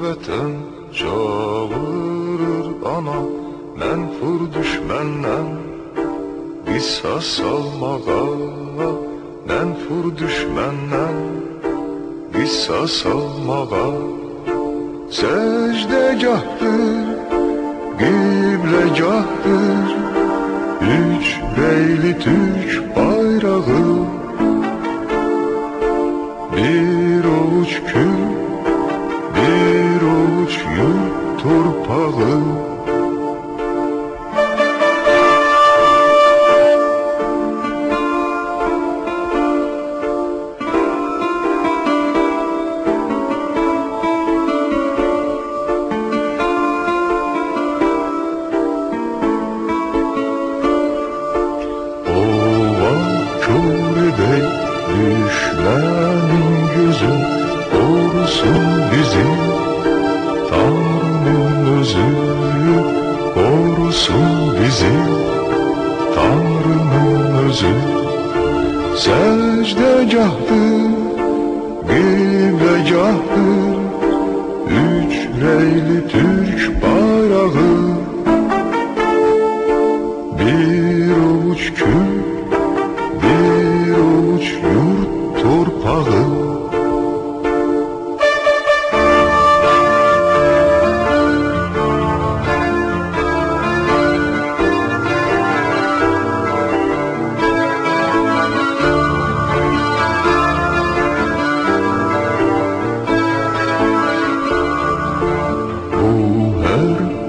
vətən çağırır ana, mənfur düşməndən qisas almağa, mənfur düşməndən qisas almağa. Səcdəgahdır, qibləgahdır, üç reyli Türk bayrağı, bir ovuç kül, bir ovuç yurt torpağı. Düşmənin gözü qorusun bizi, Tanrının özü qorusun bizi, Tanrının özü. Səcdəgahdır, qibləgahdır, üç reyli Türk bayrağı, bir ovuç kül, bir ovuç yurt torpağı.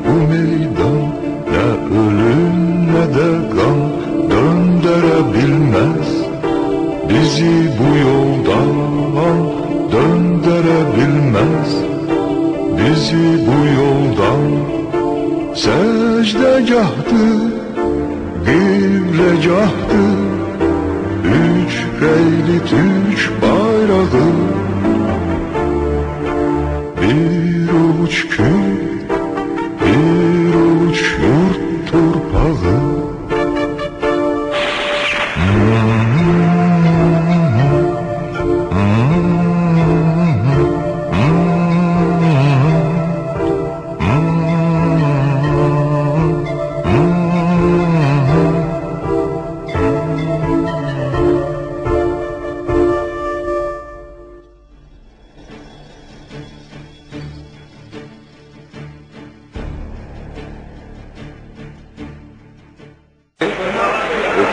Bu meydan ne ölüm ne de kan döndürebilmez bizi bu yoldan, döndürebilmez bizi bu yoldan. Secdegahtır, qibləgahdır, üç reyli Türk bayrağı, bir ovuç kül, bir ovuç yurt torpağı.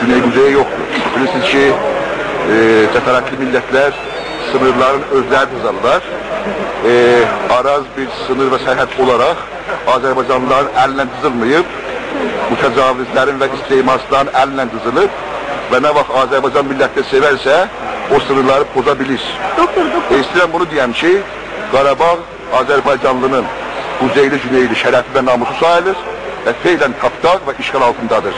Güney kuzeye yoktur. Bilirsiniz ki teferruatlı milletler sınırların özlerini tutarlar. Araz bir sınır ve sərhəd olarak Azerbaycanlıların elinden dizilmeyip mütecavizlerin ve istimasların elinden dizilip ve ne vaxt Azerbaycan milleti severse o sınırları bozabilir. İstəyirəm bunu diyem ki Qarabağ Azerbaycanlının kuzeyli, güneyli, şərəfi ve namusu sayılır ve feylen tapdaq ve işgal altındadır.